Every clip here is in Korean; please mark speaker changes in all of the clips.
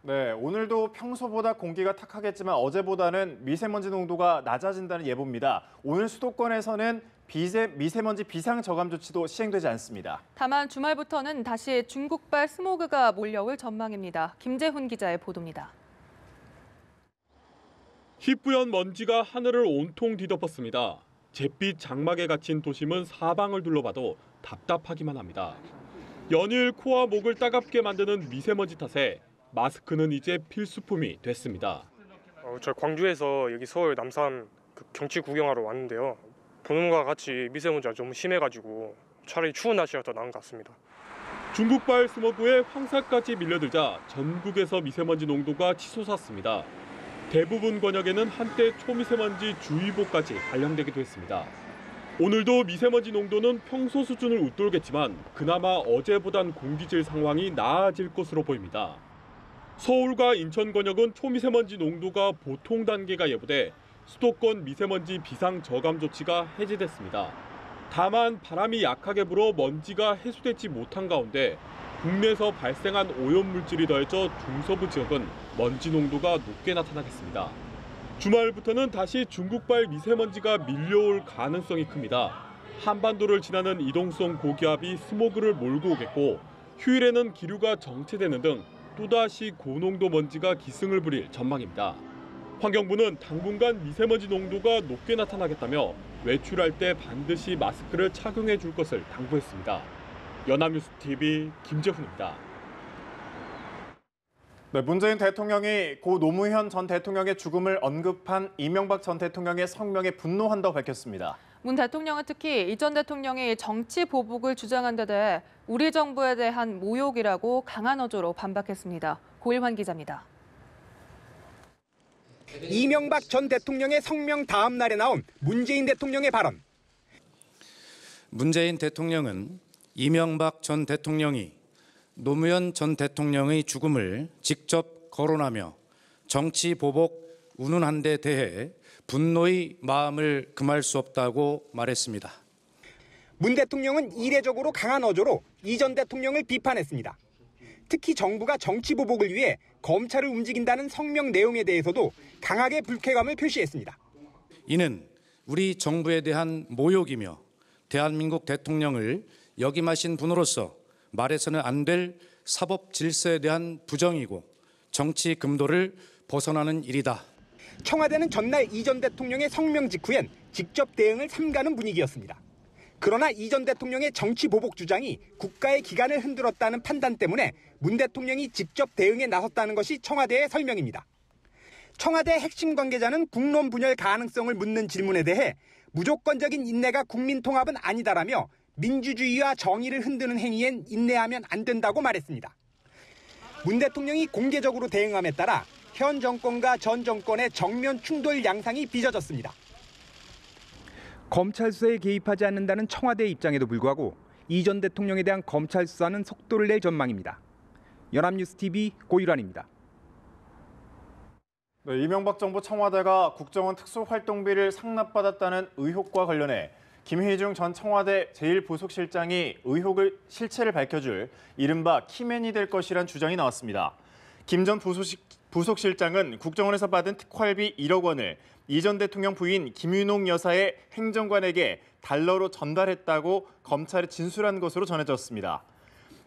Speaker 1: 네, 오늘도 평소보다 공기가 탁하겠지만 어제보다는 미세먼지 농도가 낮아진다는 예보입니다. 오늘 수도권에서는 미세먼지 비상 저감 조치도 시행되지 않습니다.
Speaker 2: 다만 주말부터는 다시 중국발 스모그가 몰려올 전망입니다. 김재훈 기자의 보도입니다.
Speaker 3: 희뿌연 먼지가 하늘을 온통 뒤덮었습니다. 잿빛 장막에 갇힌 도심은 사방을 둘러봐도 답답하기만 합니다. 연일 코와 목을 따갑게 만드는 미세먼지 탓에 마스크는 이제 필수품이 됐습니다.
Speaker 4: 저 광주에서 여기 서울 남산 경치 구경하러 왔는데요. 보는 것과 같이 미세먼지가 좀 심해가지고 차라리 추운 날씨가 더 나은 것 같습니다.
Speaker 3: 중국발 스모그에 황사까지 밀려들자 전국에서 미세먼지 농도가 치솟았습니다. 대부분 권역에는 한때 초미세먼지 주의보까지 발령되기도 했습니다. 오늘도 미세먼지 농도는 평소 수준을 웃돌겠지만 그나마 어제보단 공기질 상황이 나아질 것으로 보입니다. 서울과 인천 권역은 초미세먼지 농도가 보통 단계가 예보돼 수도권 미세먼지 비상 저감 조치가 해제됐습니다. 다만 바람이 약하게 불어 먼지가 해소되지 못한 가운데 국내에서 발생한 오염물질이 더해져 중서부 지역은 먼지 농도가 높게 나타나겠습니다. 주말부터는 다시 중국발 미세먼지가 밀려올 가능성이 큽니다. 한반도를 지나는 이동성 고기압이 스모그를 몰고 오겠고 휴일에는 기류가 정체되는 등 또다시 고농도 먼지가 기승을 부릴 전망입니다. 환경부는 당분간 미세먼지 농도가 높게 나타나겠다며 외출할 때 반드시 마스크를 착용해 줄 것을 당부했습니다. 연합뉴스TV 김재훈입니다.
Speaker 1: 네, 문재인 대통령이 고 노무현 전 대통령의 죽음을 언급한 이명박 전 대통령의 성명에 분노한다고 밝혔습니다.
Speaker 2: 문 대통령은 특히 이 전 대통령이 정치 보복을 주장한 데 대해 우리 정부에 대한 모욕이라고 강한 어조로 반박했습니다. 고일환 기자입니다.
Speaker 5: 이명박 전 대통령의 성명 다음 날에 나온 문재인 대통령의 발언.
Speaker 6: 문재인 대통령은 이명박 전 대통령이 노무현 전 대통령의 죽음을 직접 거론하며 정치 보복 운운한 데 대해 분노의 마음을 금할 수 없다고 말했습니다.
Speaker 5: 문 대통령은 이례적으로 강한 어조로 이 전 대통령을 비판했습니다. 특히 정부가 정치 보복을 위해 검찰을 움직인다는 성명 내용에 대해서도 강하게 불쾌감을 표시했습니다.
Speaker 6: 이는 우리 정부에 대한 모욕이며 대한민국 대통령을 역임하신 분으로서 말해서는 안 될 사법 질서에 대한 부정이고 정치 금도를 벗어나는 일이다.
Speaker 5: 청와대는 전날 이 전 대통령의 성명 직후엔 직접 대응을 삼가는 분위기였습니다. 그러나 이 전 대통령의 정치 보복 주장이 국가의 기간을 흔들었다는 판단 때문에 문 대통령이 직접 대응에 나섰다는 것이 청와대의 설명입니다. 청와대 핵심 관계자는 국론 분열 가능성을 묻는 질문에 대해 무조건적인 인내가 국민 통합은 아니다라며 민주주의와 정의를 흔드는 행위엔 인내하면 안 된다고 말했습니다. 문 대통령이 공개적으로 대응함에 따라 현 정권과 전 정권의 정면 충돌 양상이 빚어졌습니다. 검찰 수사에 개입하지 않는다는 청와대의 입장에도 불구하고 이 전 대통령에 대한 검찰 수사는 속도를 낼 전망입니다. 연합뉴스TV 고일환입니다.
Speaker 1: 네, 이명박 정부 청와대가 국정원 특수활동비를 상납받았다는 의혹과 관련해 김희중 전 청와대 제1부속실장이 실체를 밝혀줄 이른바 키맨이 될 것이란 주장이 나왔습니다. 김 전 부속실장은 국정원에서 받은 특활비 1억 원을 이 전 대통령 부인 김윤옥 여사의 행정관에게 달러로 전달했다고 검찰에 진술한 것으로 전해졌습니다.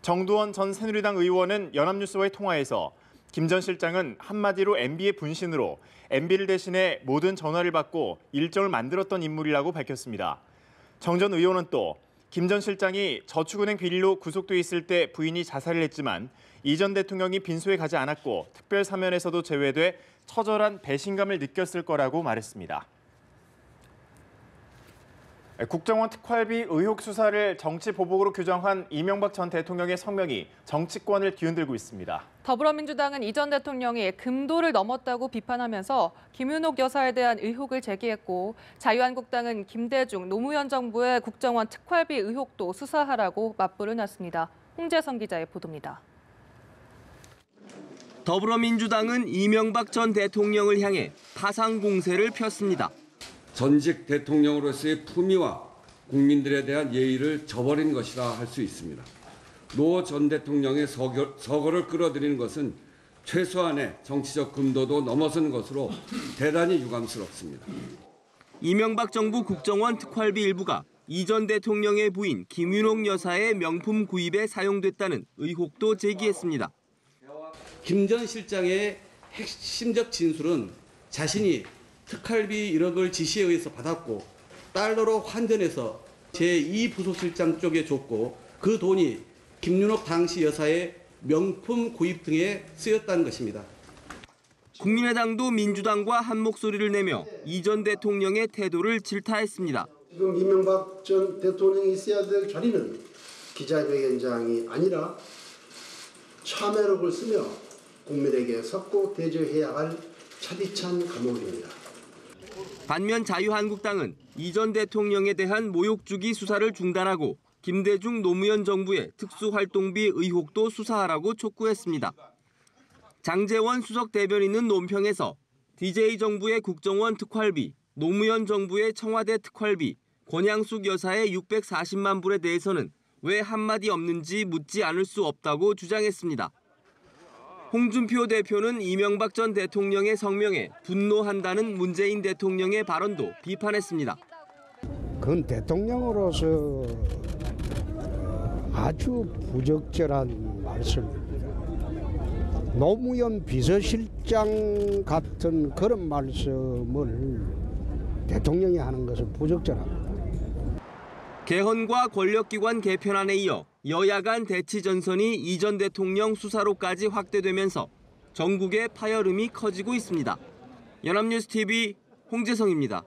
Speaker 1: 정두원 전 새누리당 의원은 연합뉴스와의 통화에서 김 전 실장은 한마디로 MB의 분신으로 MB를 대신해 모든 전화를 받고 일정을 만들었던 인물이라고 밝혔습니다. 정 전 의원은 또 김 전 실장이 저축은행 비리로 구속돼 있을 때 부인이 자살을 했지만 이 전 대통령이 빈소에 가지 않았고 특별 사면에서도 제외돼 처절한 배신감을 느꼈을 거라고 말했습니다. 국정원 특활비 의혹 수사를 정치 보복으로 규정한 이명박 전 대통령의 성명이 정치권을 뒤흔들고 있습니다.
Speaker 2: 더불어민주당은 이 전 대통령이 금도를 넘었다고 비판하면서 김윤옥 여사에 대한 의혹을 제기했고 자유한국당은 김대중, 노무현 정부의 국정원 특활비 의혹도 수사하라고 맞불을 놨습니다. 홍재성 기자의 보도입니다.
Speaker 7: 더불어민주당은 이명박 전 대통령을 향해 파상 공세를 폈습니다.
Speaker 8: 전직 대통령으로서의 품위와 국민들에 대한 예의를 저버린 것이라 할 수 있습니다. 노 전 대통령의 서거를 끌어들이는 것은 최소한의 정치적 금도도 넘어선 것으로 대단히 유감스럽습니다.
Speaker 7: 이명박 정부 국정원 특활비 일부가 이 전 대통령의 부인 김윤옥 여사의 명품 구입에 사용됐다는 의혹도 제기했습니다.
Speaker 9: 김 전 실장의 핵심적 진술은 자신이 특활비 1억을 지시에 의해서 받았고 달러로 환전해서 제2부속실장 쪽에 줬고 그 돈이 김윤옥 당시 여사의 명품 구입 등에 쓰였다는 것입니다.
Speaker 7: 국민의당도 민주당과 한 목소리를 내며 이 전 대통령의 태도를 질타했습니다.
Speaker 10: 지금 이명박 전 대통령이 있어야 될 자리는 기자회견장이 아니라 참회록을 쓰며 국민에게 석고 대조해야 할 차디찬 감옥입니다.
Speaker 7: 반면 자유한국당은 이 전 대통령에 대한 모욕주기 수사를 중단하고 김대중 노무현 정부의 특수활동비 의혹도 수사하라고 촉구했습니다. 장제원 수석 대변인은 논평에서 DJ 정부의 국정원 특활비, 노무현 정부의 청와대 특활비, 권양숙 여사의 640만 불에 대해서는 왜 한마디 없는지 묻지 않을 수 없다고 주장했습니다. 홍준표 대표는 이명박 전 대통령의 성명에 분노한다는 문재인 대통령의 발언도 비판했습니다.
Speaker 10: 그건 대통령으로서 아주 부적절한 말씀입니다. 노무현 비서실장 같은 그런 말씀을 대통령이 하는 것은 부적절합니다.
Speaker 7: 개헌과 권력기관 개편안에 이어 여야 간 대치 전선이 이 전 대통령 수사로까지 확대되면서 전국의 파열음이 커지고 있습니다. 연합뉴스TV 홍재성입니다.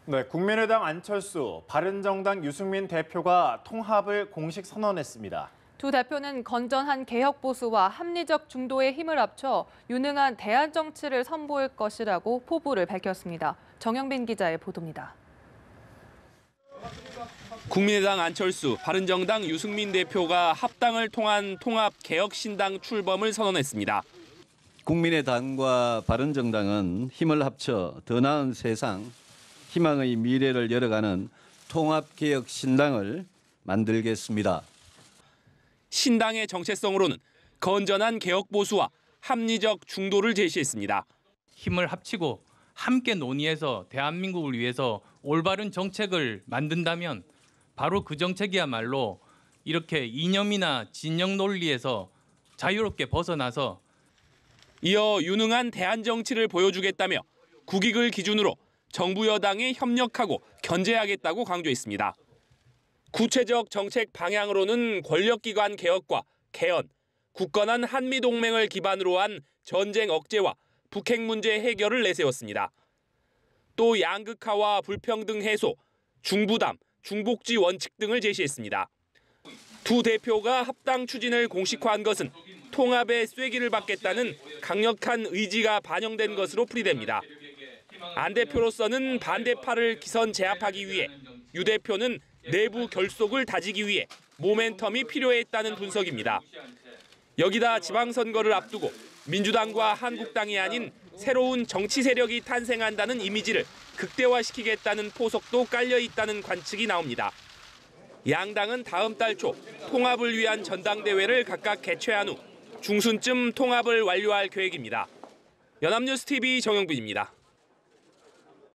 Speaker 1: 네, 국민의당 안철수, 바른정당 유승민 대표가 통합을 공식 선언했습니다.
Speaker 2: 두 대표는 건전한 개혁 보수와 합리적 중도의 힘을 합쳐 유능한 대안 정치를 선보일 것이라고 포부를 밝혔습니다. 정영빈 기자의 보도입니다.
Speaker 11: 국민의당 안철수, 바른정당 유승민 대표가 합당을 통한 통합개혁신당 출범을 선언했습니다.
Speaker 12: 국민의당과 바른정당은 힘을 합쳐 더 나은 세상, 희망의 미래를 열어가는 통합개혁신당을 만들겠습니다.
Speaker 11: 신당의 정체성으로는 건전한 개혁 보수와 합리적 중도를 제시했습니다.
Speaker 13: 힘을 합치고 함께 논의해서 대한민국을 위해서 올바른 정책을 만든다면 바로 그 정책이야말로 이렇게 이념이나 진영 논리에서 자유롭게 벗어나서
Speaker 11: 이어 유능한 대안 정치를 보여주겠다며 국익을 기준으로 정부 여당에 협력하고 견제하겠다고 강조했습니다. 구체적 정책 방향으로는 권력기관 개혁과 개헌, 굳건한 한미동맹을 기반으로 한 전쟁 억제와 북핵 문제 해결을 내세웠습니다. 또 양극화와 불평등 해소, 중부담, 중복지 원칙 등을 제시했습니다. 두 대표가 합당 추진을 공식화한 것은 통합의 쐐기를 받겠다는 강력한 의지가 반영된 것으로 풀이됩니다. 안 대표로서는 반대파를 기선 제압하기 위해, 유 대표는 내부 결속을 다지기 위해 모멘텀이 필요했다는 분석입니다. 여기다 지방선거를 앞두고 민주당과 한국당이 아닌 새로운 정치 세력이 탄생한다는 이미지를 극대화시키겠다는 포석도 깔려 있다는 관측이 나옵니다. 양당은 다음 달 초 통합을 위한 전당대회를 각각 개최한 후 중순쯤 통합을 완료할 계획입니다. 연합뉴스TV 정영빈입니다.